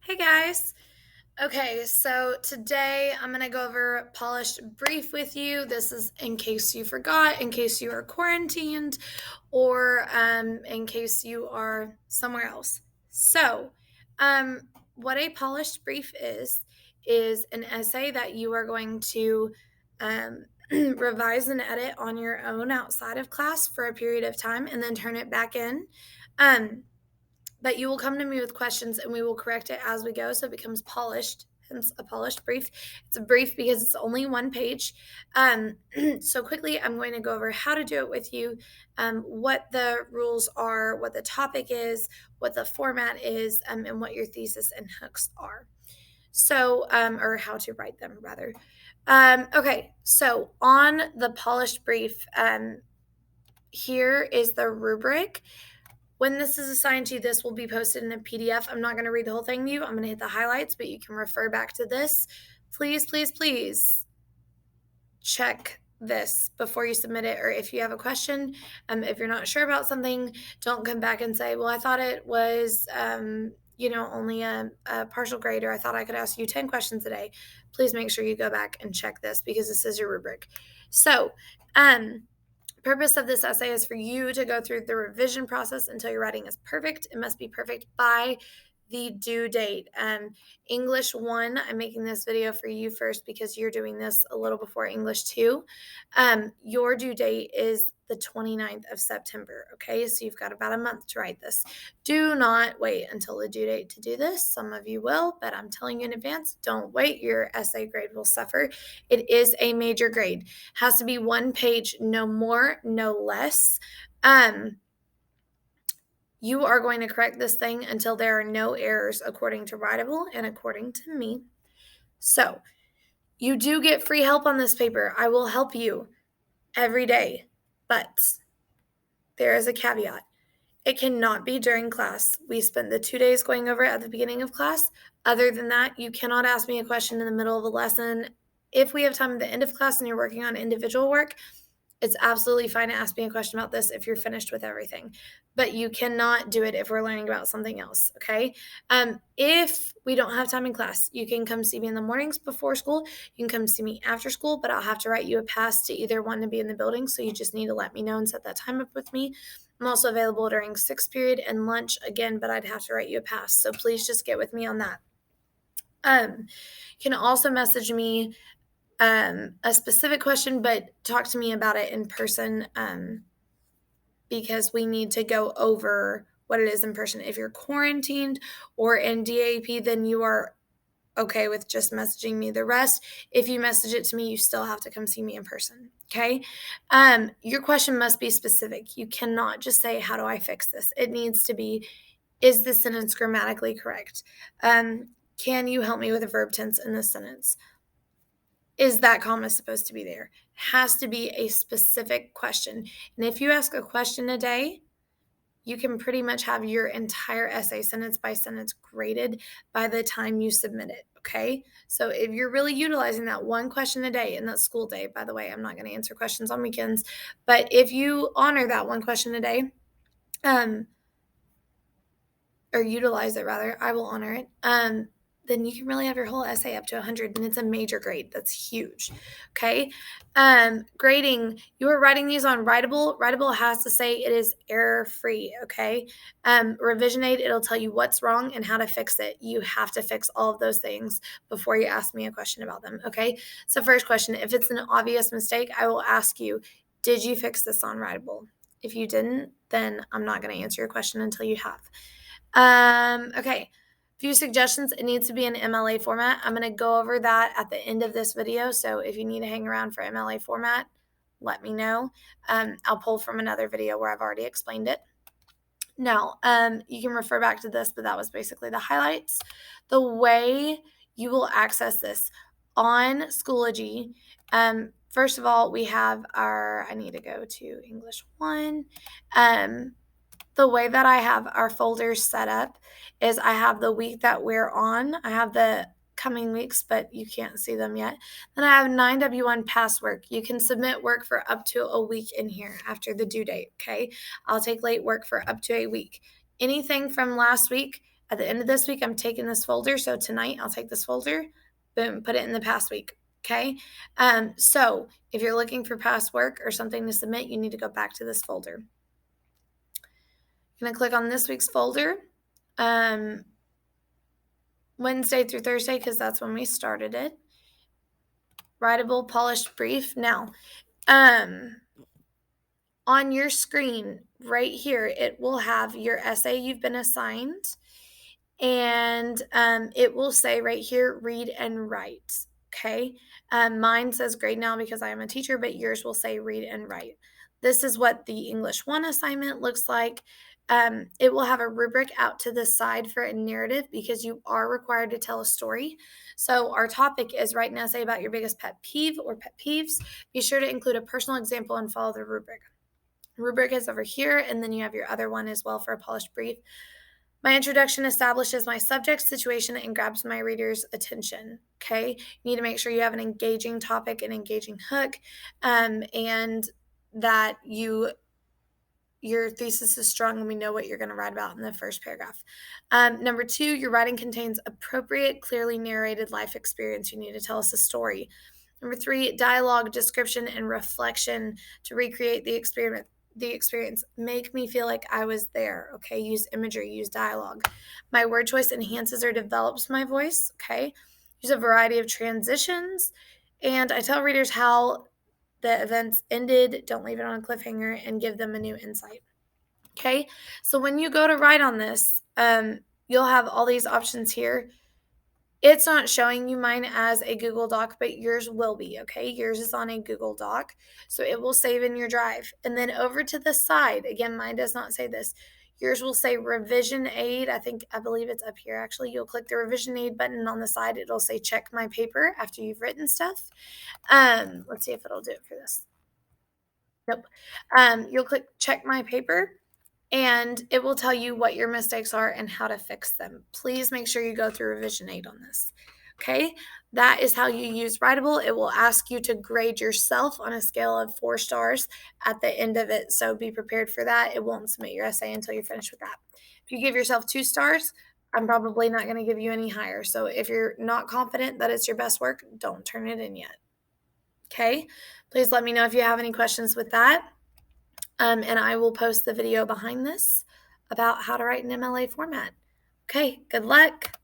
Hey guys. Okay, so today I'm going to go over a polished brief with you. This is in case you forgot, in case you are quarantined, or in case you are somewhere else. So, what a polished brief is an essay that you are going to revise and edit on your own outside of class for a period of time and then turn it back in. Um, but you will come to me with questions and we will correct it as we go so it becomes polished, hence a polished brief. It's a brief because it's only one page. So quickly, I'm going to go over how to do it with you, what the rules are, what the topic is, what the format is, and what your thesis and hooks are. So, or how to write them rather. Okay, so on the polished brief, here is the rubric. When this is assigned to you, this will be posted in a PDF. I'm not going to read the whole thing to you. I'm going to hit the highlights, but you can refer back to this. Please, please, please check this before you submit it. Or if you have a question, if you're not sure about something, don't come back and say, well, I thought it was, only a partial grade, or I thought I could ask you 10 questions a day. Please make sure you go back and check this because this is your rubric. So, purpose of this essay is for you to go through the revision process until your writing is perfect. It must be perfect by the due date. English 1, I'm making this video for you first because you're doing this a little before English 2. Your due date is the 29th of September, okay? So you've got about a month to write this. Do not wait until the due date to do this. Some of you will, but I'm telling you in advance, don't wait. Your essay grade will suffer. It is a major grade. Has to be one page, no more, no less. You are going to correct this thing until there are no errors according to Writable and according to me. So, you do get free help on this paper. I will help you every day, but there is a caveat. It cannot be during class. We spent the 2 days going over it at the beginning of class. Other than that, you cannot ask me a question in the middle of a lesson. If we have time at the end of class and you're working on individual work, it's absolutely fine to ask me a question about this if you're finished with everything, but you cannot do it if we're learning about something else, okay? If we don't have time in class, you can come see me in the mornings before school. You can come see me after school, but I'll have to write you a pass to either one to be in the building, so you just need to let me know and set that time up with me. I'm also available during sixth period and lunch again, but I'd have to write you a pass, so please just get with me on that. You can also message me a specific question, but talk to me about it in person because we need to go over what it is in person. If you're quarantined or in DAP, then you are okay with just messaging me. The rest, if you message it to me, you still have to come see me in person. Okay. Your question must be specific. You cannot just say, how do I fix this? It needs to be, is this sentence grammatically correct? Can you help me with a verb tense in this sentence? Is that comma supposed to be there? Has to be a specific question. And if you ask a question a day, you can pretty much have your entire essay sentence by sentence graded by the time you submit it. Okay. So if you're really utilizing that one question a day in that school day, by the way, I'm not going to answer questions on weekends, but if you honor that one question a day, or utilize it rather, I will honor it. Then you can really have your whole essay up to 100, and it's a major grade. That's huge. Okay. Grading, you are writing these on Writable. Writable has to say it is error free. Okay. Revision aid, it'll tell you what's wrong and how to fix it. You have to fix all of those things before you ask me a question about them. Okay. So, first question, if it's an obvious mistake, I will ask you, did you fix this on Writable? If you didn't, then I'm not going to answer your question until you have. Okay. Few suggestions. It needs to be in MLA format. I'm going to go over that at the end of this video. So if you need to hang around for MLA format, let me know. I'll pull from another video where I've already explained it. Now, you can refer back to this, but that was basically the highlights. The way you will access this on Schoology, first of all, we have I need to go to English 1. The way that I have our folders set up is I have the week that we're on. I have the coming weeks, but you can't see them yet. Then I have 9W1 past work. You can submit work for up to a week in here after the due date, okay? I'll take late work for up to a week. Anything from last week, At the end of this week, I'm taking this folder. So tonight, I'll take this folder, boom, put it in the past week. Okay. So if you're looking for past work or something to submit, you need to go back to this folder. I'm going to click on this week's folder, Wednesday through Thursday, because that's when we started it. Writable, polished brief. Now, on your screen right here, it will have your essay you've been assigned, and it will say right here, read and write. Okay. Mine says grade now because I am a teacher, but yours will say read and write. This is what the English 1 assignment looks like. It will have a rubric out to the side for a narrative because you are required to tell a story. So our topic is write an essay about your biggest pet peeve or pet peeves. Be sure to include a personal example and follow the rubric. Rubric is over here, and then you have your other one as well for a polished brief. My introduction establishes my subject, situation, and grabs my reader's attention. Okay, you need to make sure you have an engaging topic, an engaging hook, and that your thesis is strong and we know what you're going to write about in the first paragraph. Number 2, your writing contains appropriate, clearly narrated life experience. You need to tell us a story. Number 3, dialogue, description, and reflection to recreate the experience. Make me feel like I was there. Okay, use imagery, use dialogue. My word choice enhances or develops my voice. Okay, use a variety of transitions, and I tell readers how the events ended. Don't leave it on a cliffhanger, and give them a new insight. Okay, so when you go to write on this, you'll have all these options here. It's not showing you mine as a Google Doc, but yours will be, okay? Yours is on a Google Doc, so it will save in your drive. And then over to the side, again, mine does not say this. Yours will say revision aid. I believe it's up here actually. You'll click the revision aid button on the side. It'll say check my paper after you've written stuff. Let's see if it'll do it for this. Nope. You'll click check my paper, and it will tell you what your mistakes are and how to fix them. Please make sure you go through revision aid on this. Okay, that is how you use Writable. It will ask you to grade yourself on a scale of 4 stars at the end of it, so be prepared for that. It won't submit your essay until you're finished with that. If you give yourself 2 stars, I'm probably not going to give you any higher. So if you're not confident that it's your best work, don't turn it in yet. Okay, please let me know if you have any questions with that. And I will post the video behind this about how to write an MLA format. Okay, good luck.